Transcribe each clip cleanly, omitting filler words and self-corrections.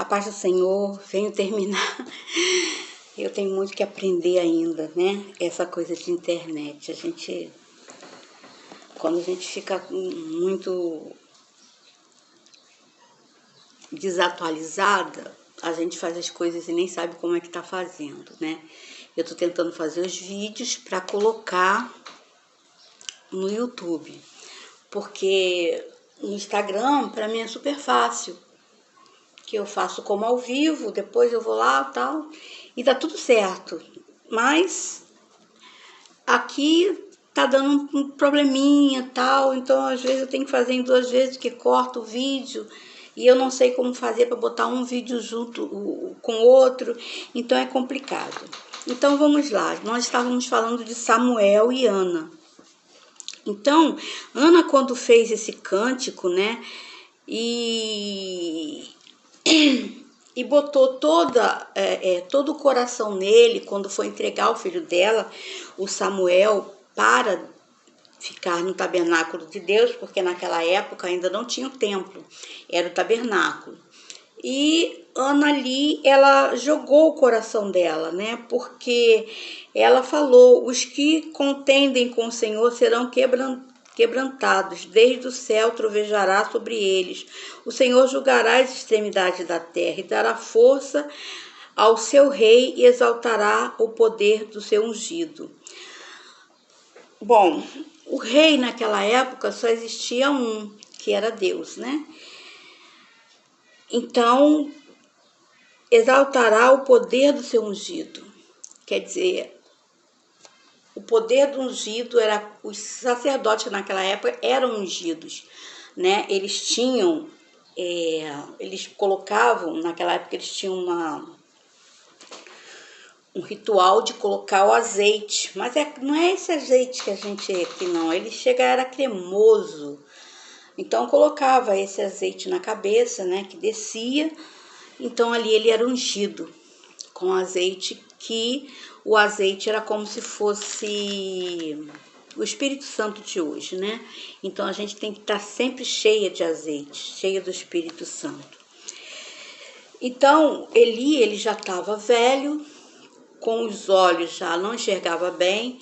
paz do Senhor, venho terminar. Eu tenho muito que aprender ainda, né? Essa coisa de internet. Quando a gente fica muito desatualizada, a gente faz as coisas e nem sabe como é que tá fazendo, né? Eu tô tentando fazer os vídeos para colocar no YouTube, porque no Instagram, para mim, é super fácil. Que eu faço como ao vivo, depois eu vou lá e tal, e tá tudo certo. Mas aqui tá dando um probleminha tal, então às vezes eu tenho que fazer em 2 vezes, que corto o vídeo, e eu não sei como fazer para botar um vídeo junto com o outro, então é complicado. Então vamos lá, nós estávamos falando de Samuel e Ana. Então, Ana, quando fez esse cântico, né, e botou todo o coração nele, quando foi entregar o filho dela, o Samuel, para ficar no tabernáculo de Deus, porque naquela época ainda não tinha o templo, era o tabernáculo. E Ana ali, ela jogou o coração dela, né? Porque ela falou: os que contendem com o Senhor serão quebrantados, desde o céu trovejará sobre eles. O Senhor julgará as extremidades da terra e dará força ao seu rei e exaltará o poder do seu ungido. Bom, o rei naquela época só existia um, que era Deus, né? Então, exaltará o poder do seu ungido. Quer dizer, o poder do ungido era, os sacerdotes naquela época eram ungidos, né? Eles tinham, eles colocavam, naquela época eles tinham um ritual de colocar o azeite, mas não é esse azeite que a gente aqui não, ele era cremoso. Então colocava esse azeite na cabeça, né, que descia. Então ali ele era ungido com azeite, que o azeite era como se fosse o Espírito Santo de hoje, né? Então a gente tem que estar sempre cheia de azeite, cheia do Espírito Santo. Então ele já estava velho, com os olhos já não enxergava bem.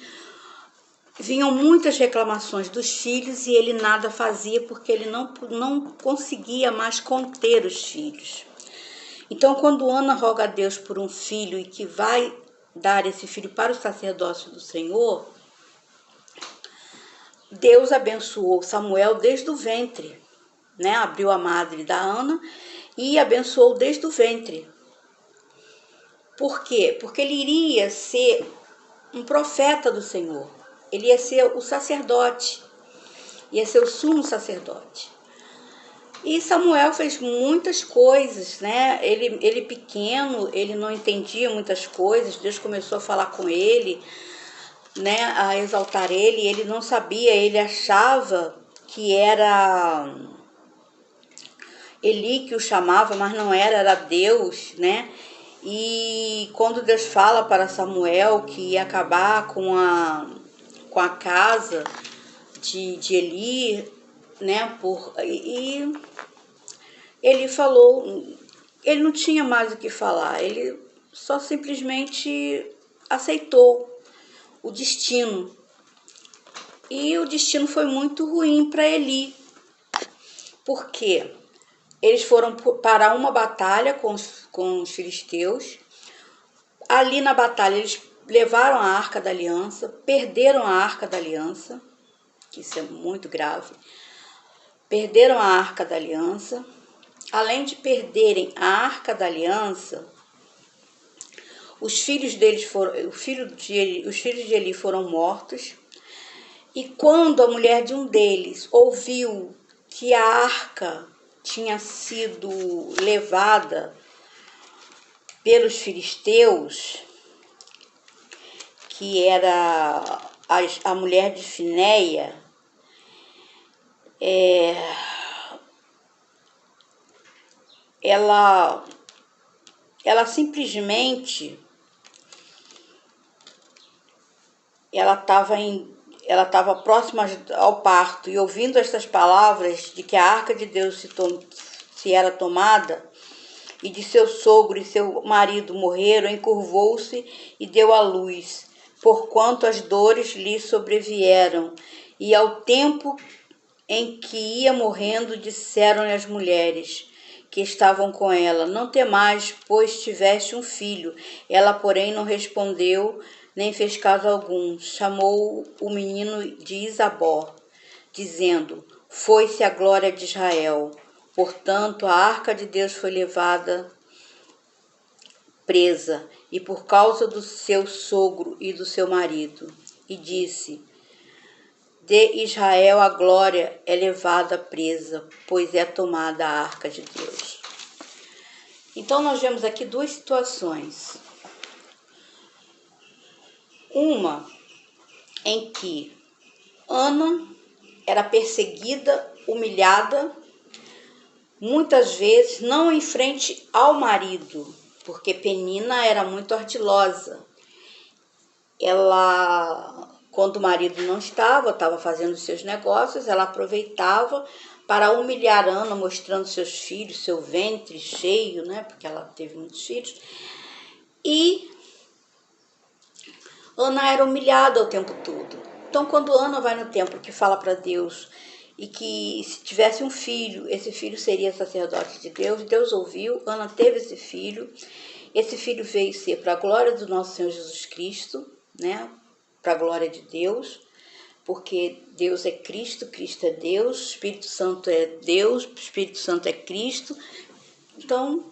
Vinham muitas reclamações dos filhos e ele nada fazia, porque ele não conseguia mais conter os filhos. Então, quando Ana roga a Deus por um filho e que vai dar esse filho para o sacerdócio do Senhor, Deus abençoou Samuel desde o ventre, né? Abriu a madre da Ana e abençoou desde o ventre. Por quê? Porque ele iria ser um profeta do Senhor. Ele ia ser o sacerdote, ia ser o sumo sacerdote. E Samuel fez muitas coisas, né? Ele pequeno, ele não entendia muitas coisas. Deus começou a falar com ele, né? A exaltar ele. Ele não sabia, ele achava que era Eli que o chamava, mas não era, era Deus, né? E quando Deus fala para Samuel que ia acabar com a casa de Eli, né? E ele falou, ele não tinha mais o que falar, ele só simplesmente aceitou o destino. E o destino foi muito ruim para Eli. Por quê? Eles foram para uma batalha com os filisteus. Ali na batalha eles levaram a Arca da Aliança, perderam a Arca da Aliança, que isso é muito grave. Perderam a Arca da Aliança. Além de perderem a Arca da Aliança, os filhos de Eli foram mortos. E quando a mulher de um deles ouviu que a arca tinha sido levada pelos filisteus, que era a mulher de Finéia, ela simplesmente ela estava próxima ao parto, e ouvindo estas palavras de que a arca de Deus se era tomada, e de seu sogro e seu marido morreram, encurvou-se e deu à luz, porquanto as dores lhe sobrevieram. E ao tempo em que ia morrendo, disseram-lhe as mulheres que estavam com ela: não temais, pois tiveste um filho. Ela, porém, não respondeu, nem fez caso algum. Chamou o menino de Isabó, dizendo: foi-se a glória de Israel. Portanto, a arca de Deus foi levada presa, e por causa do seu sogro e do seu marido. E disse: de Israel a glória é levada presa, pois é tomada a arca de Deus. Então nós vemos aqui duas situações. Uma em que Ana era perseguida, humilhada, muitas vezes não em frente ao marido, porque Penina era muito ardilosa. Ela, quando o marido não estava fazendo os seus negócios, ela aproveitava para humilhar Ana, mostrando seus filhos, seu ventre cheio, né? Porque ela teve muitos filhos. E Ana era humilhada o tempo todo. Então, quando Ana vai no templo que fala para Deus e que se tivesse um filho, esse filho seria sacerdote de Deus, Deus ouviu, Ana teve esse filho veio ser para a glória do nosso Senhor Jesus Cristo, né? Para a glória de Deus, porque Deus é Cristo, Cristo é Deus, Espírito Santo é Deus, Espírito Santo é Cristo. Então,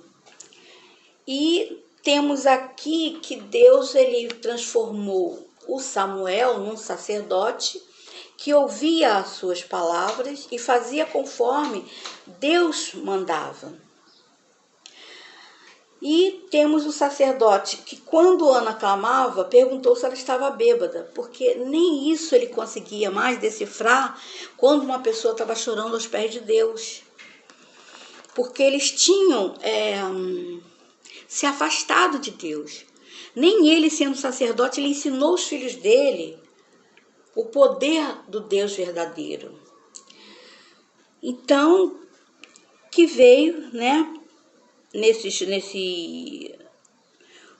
e temos aqui que Deus ele transformou o Samuel num sacerdote que ouvia as suas palavras e fazia conforme Deus mandava. E temos o sacerdote que, quando Ana clamava, perguntou se ela estava bêbada, porque nem isso ele conseguia mais decifrar quando uma pessoa estava chorando aos pés de Deus. Porque eles tinham se afastado de Deus. Nem ele, sendo sacerdote, ele ensinou os filhos dele o poder do Deus verdadeiro. Então, que veio, né?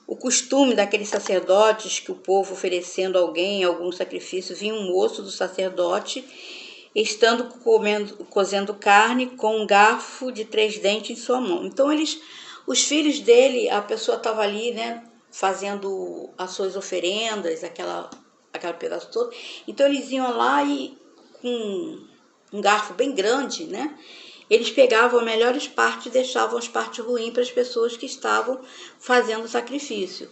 O costume daqueles sacerdotes que o povo oferecendo a alguém algum sacrifício, vinha um moço do sacerdote, estando cozendo carne com um garfo de 3 dentes em sua mão. Então os filhos dele, a pessoa estava ali, né, fazendo as suas oferendas, aquela pedaço todo. Então eles iam lá e com um garfo bem grande, né? Eles pegavam as melhores partes e deixavam as partes ruins para as pessoas que estavam fazendo o sacrifício.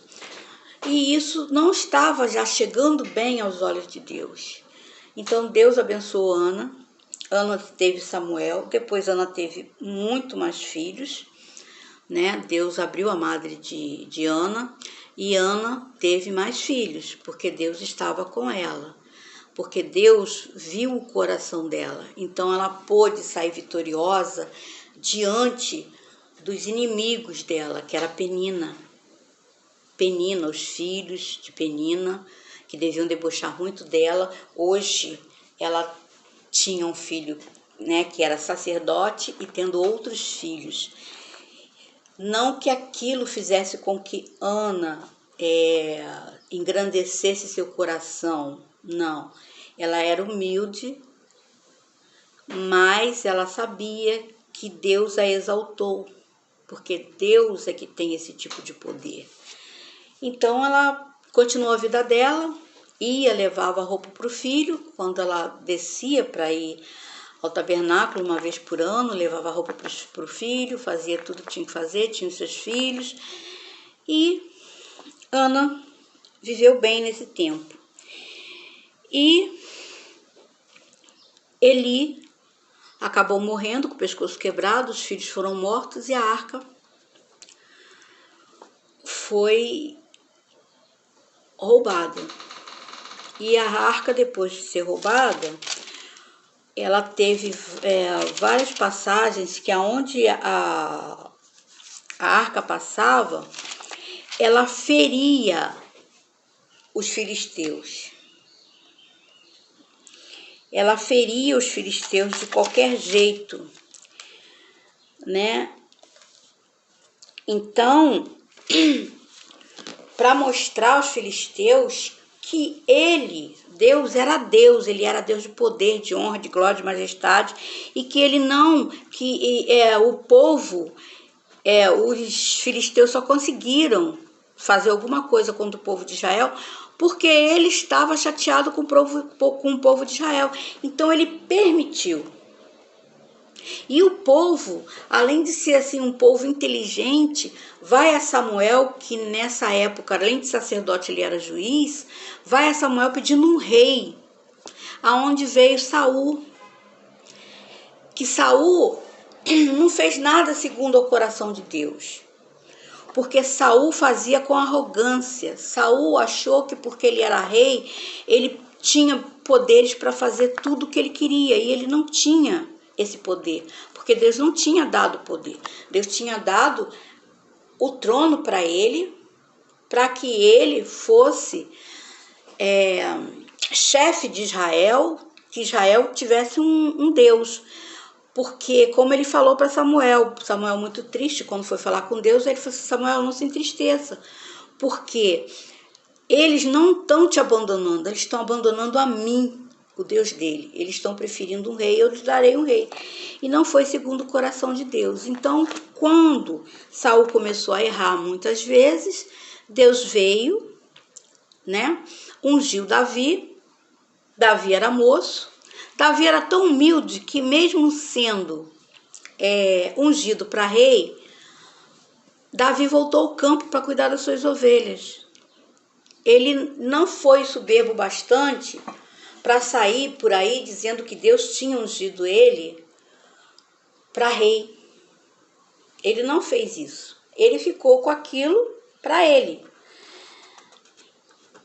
E isso não estava já chegando bem aos olhos de Deus. Então Deus abençoou Ana. Ana teve Samuel, depois Ana teve muito mais filhos, né? Deus abriu a madre de Ana e Ana teve mais filhos, porque Deus estava com ela. Porque Deus viu o coração dela, então ela pôde sair vitoriosa diante dos inimigos dela, que era Penina, os filhos de Penina, que deviam debochar muito dela. Hoje ela tinha um filho, né, que era sacerdote e tendo outros filhos. Não que aquilo fizesse com que Ana engrandecesse seu coração, não. Ela era humilde, mas ela sabia que Deus a exaltou, porque Deus é que tem esse tipo de poder. Então ela continuou a vida dela, levava roupa para o filho, quando ela descia para ir ao tabernáculo uma vez por ano, levava roupa para o filho, fazia tudo que tinha que fazer, tinha os seus filhos. E Ana viveu bem nesse tempo. E Eli acabou morrendo com o pescoço quebrado, os filhos foram mortos e a arca foi roubada. E a arca, depois de ser roubada, ela teve várias passagens que aonde a arca passava, ela feria os filisteus. Ela feria os filisteus de qualquer jeito, né? Então, para mostrar aos filisteus que Deus, ele era Deus de poder, de honra, de glória, de majestade, e que ele não, que o povo, os filisteus só conseguiram fazer alguma coisa contra o povo de Israel porque ele estava chateado com o povo de Israel. Então ele permitiu. E o povo, além de ser assim um povo inteligente, vai a Samuel, que nessa época, além de sacerdote, ele era juiz, vai a Samuel pedindo um rei, aonde veio Saul. Que Saul não fez nada segundo o coração de Deus, porque Saul fazia com arrogância. Saul achou que porque ele era rei, ele tinha poderes para fazer tudo o que ele queria, e ele não tinha esse poder, porque Deus não tinha dado poder. Deus tinha dado o trono para ele, para que ele fosse chefe de Israel, que Israel tivesse um Deus. Porque, como ele falou para Samuel muito triste, quando foi falar com Deus, ele falou assim: Samuel, não se entristeça, porque eles não estão te abandonando, eles estão abandonando a mim, o Deus dele. Eles estão preferindo um rei, eu lhes darei um rei. E não foi segundo o coração de Deus. Então, quando Saul começou a errar muitas vezes, Deus veio, ungiu Davi. Davi era moço. Davi era tão humilde que, mesmo sendo ungido para rei, Davi voltou ao campo para cuidar das suas ovelhas. Ele não foi soberbo bastante para sair por aí dizendo que Deus tinha ungido ele para rei. Ele não fez isso. Ele ficou com aquilo para ele.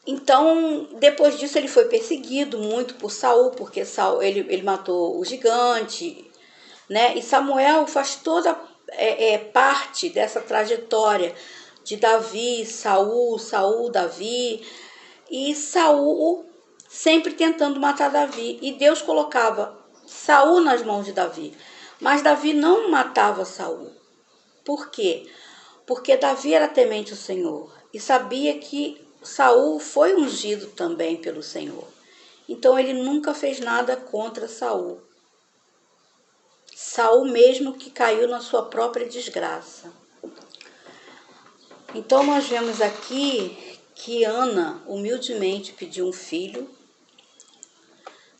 Então, depois disso, ele foi perseguido muito por Saul, porque Saul, ele matou o gigante, E Samuel faz toda parte dessa trajetória de Davi, Saul, Davi, e Saul sempre tentando matar Davi. E Deus colocava Saul nas mãos de Davi, mas Davi não matava Saul. Por quê? Porque Davi era temente ao Senhor e sabia que Saul foi ungido também pelo Senhor. Então ele nunca fez nada contra Saul. Saul mesmo que caiu na sua própria desgraça. Então nós vemos aqui que Ana humildemente pediu um filho.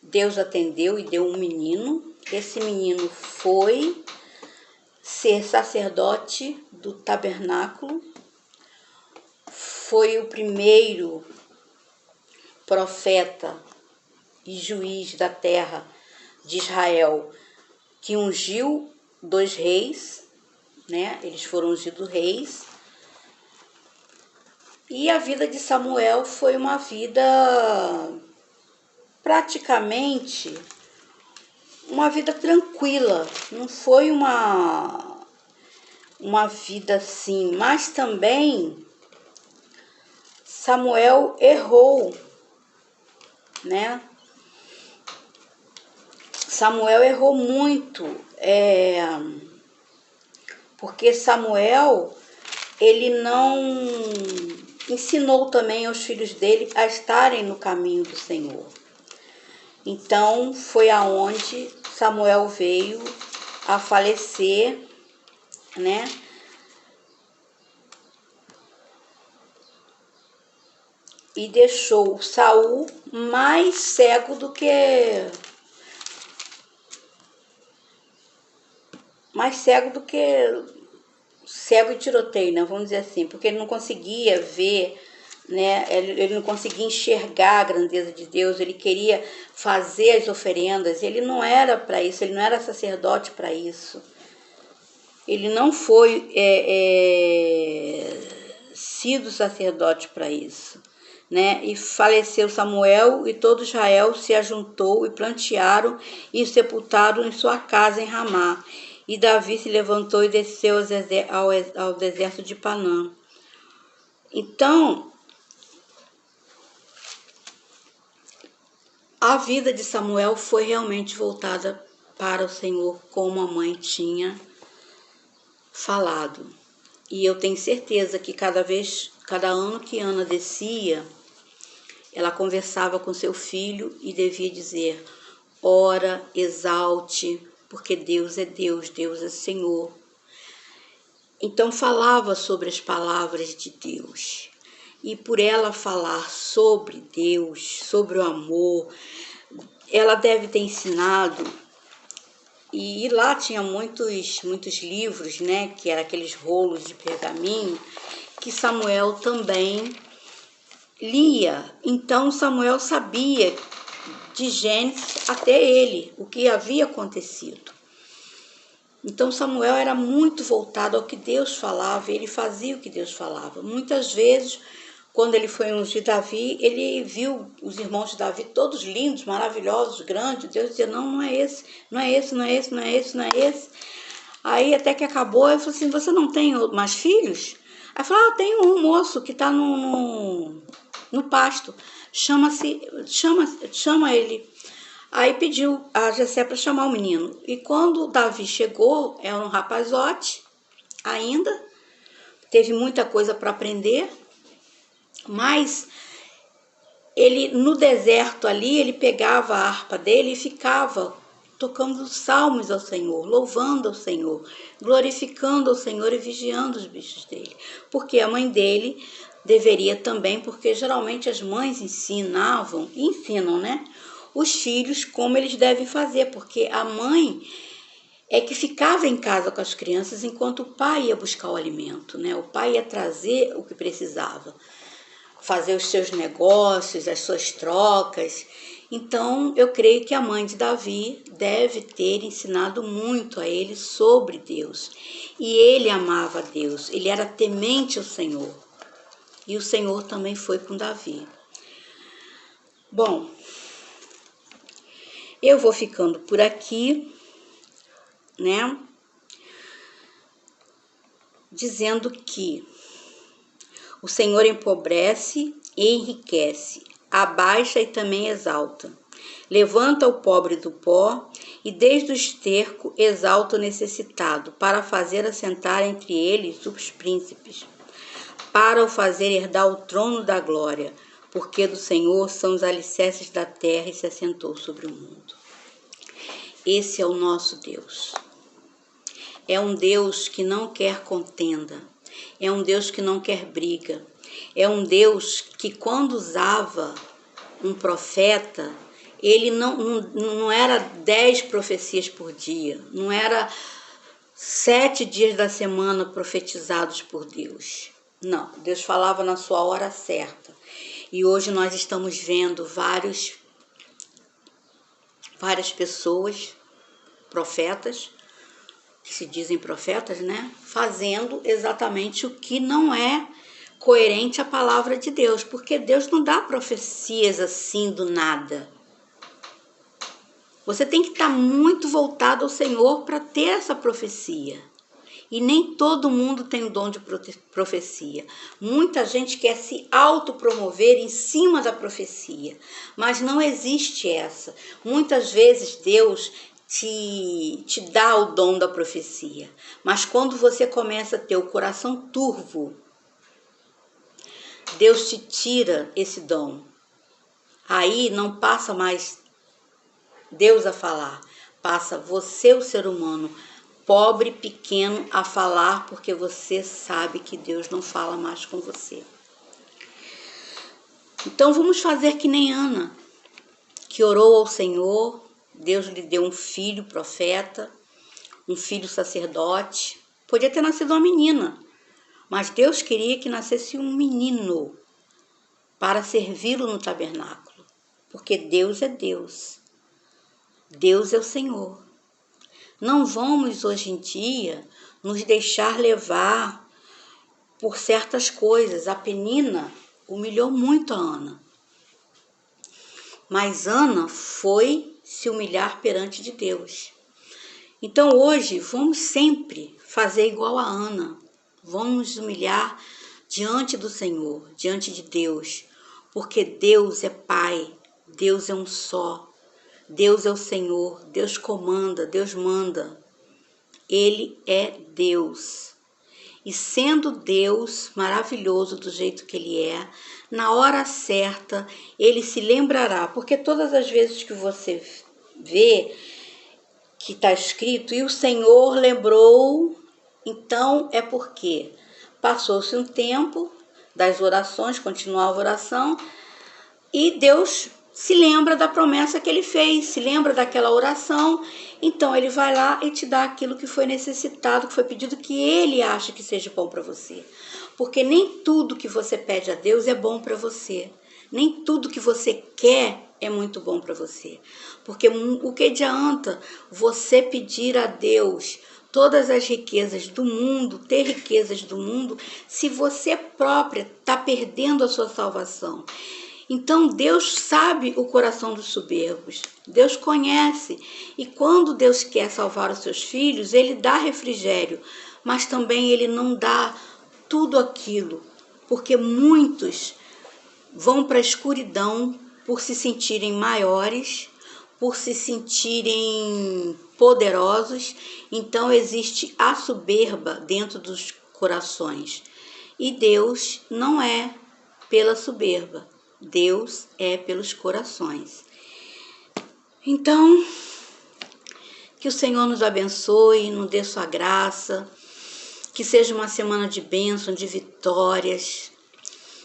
Deus atendeu e deu um menino. Esse menino foi ser sacerdote do tabernáculo. Foi o primeiro profeta e juiz da terra de Israel que ungiu 2 reis, Eles foram ungidos reis. E a vida de Samuel foi uma vida praticamente uma vida tranquila. Não foi uma vida assim, mas também Samuel errou, Samuel errou muito, porque Samuel, ele não ensinou também aos filhos dele a estarem no caminho do Senhor. Então, foi aonde Samuel veio a falecer, E deixou Saul mais cego do que cego e tiroteio, vamos dizer assim, porque ele não conseguia ver, ele não conseguia enxergar a grandeza de Deus. Ele queria fazer as oferendas, ele não era para isso, ele não era sacerdote para isso. Ele não foi sido sacerdote para isso. E faleceu Samuel, e todo Israel se ajuntou e plantearam e sepultaram em sua casa em Ramá. E Davi se levantou e desceu ao deserto de Panã. Então, a vida de Samuel foi realmente voltada para o Senhor, como a mãe tinha falado. E eu tenho certeza que cada ano que Ana descia, ela conversava com seu filho e devia dizer: ora, exalte, porque Deus é Deus, Deus é Senhor. Então falava sobre as palavras de Deus. E por ela falar sobre Deus, sobre o amor, ela deve ter ensinado. E lá tinha muitos livros, né, que eram aqueles rolos de pergaminho, que Samuel também lia. Então Samuel sabia de Gênesis até ele, o que havia acontecido. Então Samuel era muito voltado ao que Deus falava, ele fazia o que Deus falava. Muitas vezes, quando ele foi ungir Davi, ele viu os irmãos de Davi todos lindos, maravilhosos, grandes. Deus dizia: não é esse, não é esse, não é esse, não é esse, não é esse. Aí até que acabou, ele falou assim: você não tem mais filhos? Aí falou: tem um moço que está no pasto, chama ele. Aí pediu a Jessé para chamar o menino. E quando Davi chegou, era um rapazote ainda, teve muita coisa para aprender, mas ele no deserto ali, ele pegava a harpa dele e ficava tocando salmos ao Senhor, louvando ao Senhor, glorificando ao Senhor e vigiando os bichos dele. Porque a mãe dele deveria também, porque geralmente as mães ensinam, né? Os filhos como eles devem fazer, porque a mãe é que ficava em casa com as crianças enquanto o pai ia buscar o alimento, né? O pai ia trazer o que precisava, fazer os seus negócios, as suas trocas. Então, eu creio que a mãe de Davi deve ter ensinado muito a ele sobre Deus. E ele amava Deus, ele era temente ao Senhor. E o Senhor também foi com Davi. Bom, eu vou ficando por aqui, né? Dizendo que o Senhor empobrece e enriquece, abaixa e também exalta. Levanta o pobre do pó e desde o esterco exalta o necessitado, para fazer assentar entre eles os príncipes, para o fazer herdar o trono da glória, porque do Senhor são os alicerces da terra e se assentou sobre o mundo. Esse é o nosso Deus. É um Deus que não quer contenda. É um Deus que não quer briga. É um Deus que quando usava um profeta, ele não era 10 profecias por dia. Não era 7 dias da semana profetizados por Deus. Não, Deus falava na sua hora certa. E hoje nós estamos vendo várias pessoas, profetas, que se dizem profetas, né? Fazendo exatamente o que não é coerente à palavra de Deus. Porque Deus não dá profecias assim do nada. Você tem que estar muito voltado ao Senhor para ter essa profecia. E nem todo mundo tem o dom de profecia. Muita gente quer se autopromover em cima da profecia, mas não existe essa. Muitas vezes Deus te dá o dom da profecia, mas quando você começa a ter o coração turvo, Deus te tira esse dom. Aí não passa mais Deus a falar, passa você, o ser humano, pobre, pequeno, a falar, porque você sabe que Deus não fala mais com você. Então vamos fazer que nem Ana, que orou ao Senhor, Deus lhe deu um filho profeta, um filho sacerdote. Podia ter nascido uma menina, mas Deus queria que nascesse um menino para servi-lo no tabernáculo, porque Deus é Deus. Deus é o Senhor. Não vamos hoje em dia nos deixar levar por certas coisas. A Penina humilhou muito a Ana. Mas Ana foi se humilhar perante de Deus. Então hoje vamos sempre fazer igual a Ana. Vamos nos humilhar diante do Senhor, diante de Deus. Porque Deus é Pai, Deus é um só. Deus é o Senhor, Deus comanda, Deus manda. Ele é Deus. E sendo Deus maravilhoso do jeito que Ele é, na hora certa Ele se lembrará. Porque todas as vezes que você vê que está escrito, e o Senhor lembrou, então é porque passou-se um tempo das orações, continuava a oração, e Deus se lembra da promessa que Ele fez, se lembra daquela oração, então Ele vai lá e te dá aquilo que foi necessitado, que foi pedido, que Ele acha que seja bom para você. Porque nem tudo que você pede a Deus é bom para você. Nem tudo que você quer é muito bom para você. Porque o que adianta você pedir a Deus todas as riquezas do mundo, ter riquezas do mundo, se você própria está perdendo a sua salvação? Então Deus sabe o coração dos soberbos, Deus conhece, e quando Deus quer salvar os seus filhos, Ele dá refrigério, mas também Ele não dá tudo aquilo, porque muitos vão para a escuridão por se sentirem maiores, por se sentirem poderosos, então existe a soberba dentro dos corações, e Deus não é pela soberba. Deus é pelos corações. Então, que o Senhor nos abençoe, nos dê sua graça, que seja uma semana de bênção, de vitórias,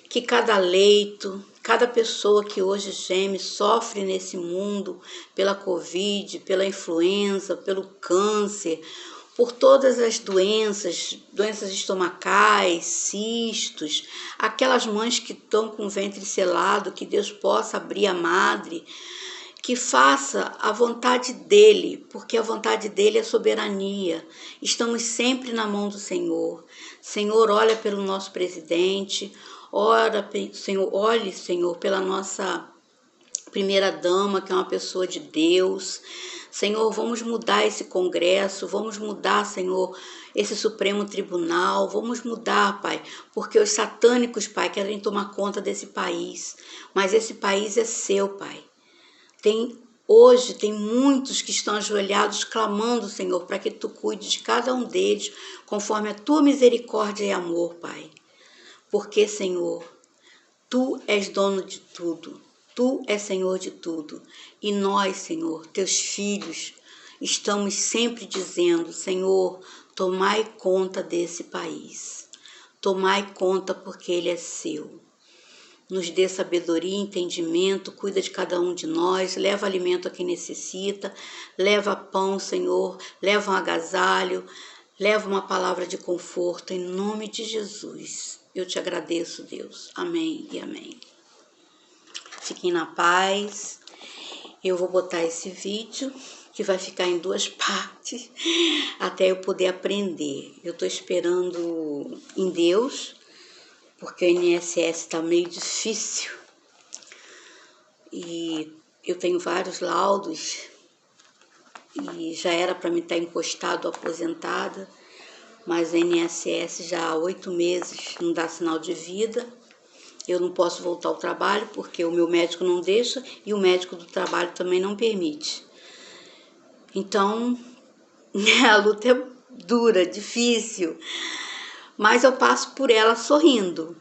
que cada leito, cada pessoa que hoje geme, sofre nesse mundo pela Covid, pela influenza, pelo câncer, por todas as doenças estomacais, cistos, aquelas mães que estão com o ventre selado, que Deus possa abrir a madre, que faça a vontade dEle, porque a vontade dEle é soberania. Estamos sempre na mão do Senhor. Senhor, olha pelo nosso presidente, olhe, Senhor, pela nossa primeira-dama, que é uma pessoa de Deus. Senhor, vamos mudar esse Congresso, vamos mudar, Senhor, esse Supremo Tribunal, vamos mudar, Pai, porque os satânicos, Pai, querem tomar conta desse país, mas esse país é seu, Pai. Hoje tem muitos que estão ajoelhados clamando, Senhor, para que Tu cuide de cada um deles, conforme a Tua misericórdia e amor, Pai. Porque, Senhor, Tu és dono de tudo. Tu és Senhor de tudo, e nós, Senhor, teus filhos, estamos sempre dizendo, Senhor, tomai conta desse país, tomai conta porque ele é seu. Nos dê sabedoria e entendimento, cuida de cada um de nós, leva alimento a quem necessita, leva pão, Senhor, leva um agasalho, leva uma palavra de conforto, em nome de Jesus. Eu te agradeço, Deus. Amém e amém. Fiquem na paz. Eu vou botar esse vídeo, que vai ficar em 2 partes, até eu poder aprender. Eu estou esperando em Deus, porque o INSS está meio difícil. E eu tenho vários laudos, e já era para mim estar encostado, aposentada, mas o INSS já há 8 meses não dá sinal de vida. Eu não posso voltar ao trabalho porque o meu médico não deixa e o médico do trabalho também não permite. Então, a luta é dura, difícil, mas eu passo por ela sorrindo,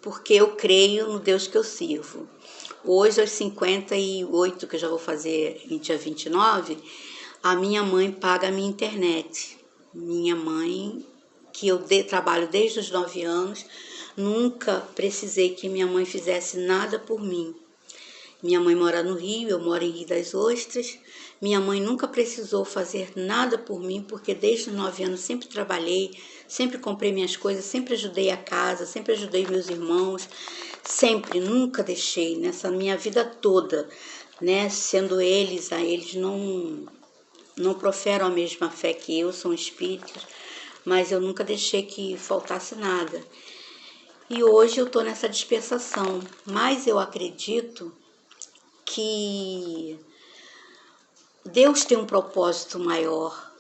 porque eu creio no Deus que eu sirvo. Hoje, aos 58, que eu já vou fazer em dia 29, a minha mãe paga a minha internet. Minha mãe, que eu trabalho desde os 9 anos, nunca precisei que minha mãe fizesse nada por mim. Minha mãe mora no Rio, eu moro em Rio das Ostras. Minha mãe nunca precisou fazer nada por mim, porque desde os 9 anos sempre trabalhei, sempre comprei minhas coisas, sempre ajudei a casa, sempre ajudei meus irmãos, sempre, nunca deixei nessa minha vida toda, né? Sendo eles não proferam a mesma fé que eu, são espíritos, mas eu nunca deixei que faltasse nada. E hoje eu estou nessa dispensação, mas eu acredito que Deus tem um propósito maior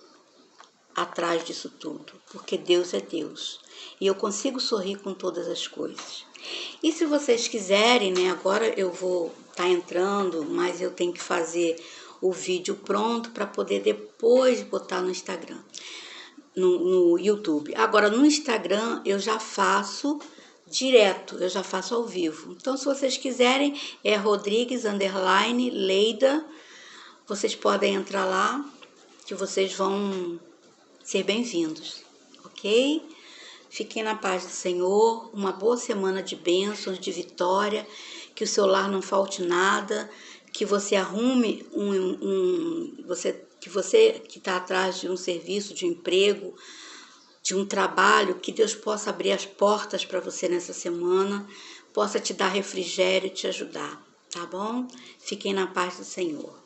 atrás disso tudo, porque Deus é Deus. E eu consigo sorrir com todas as coisas. E se vocês quiserem, né, agora eu vou estar entrando, mas eu tenho que fazer o vídeo pronto para poder depois botar no Instagram. no YouTube. Agora, no Instagram, eu já faço direto, eu já faço ao vivo. Então, se vocês quiserem, é Rodrigues_Leida. Vocês podem entrar lá, que vocês vão ser bem-vindos, ok? Fiquem na paz do Senhor, uma boa semana de bênçãos, de vitória, que o seu lar não falte nada, que você arrume que você que está atrás de um serviço, de um emprego, de um trabalho, que Deus possa abrir as portas para você nessa semana, possa te dar refrigério e te ajudar, tá bom? Fiquem na paz do Senhor.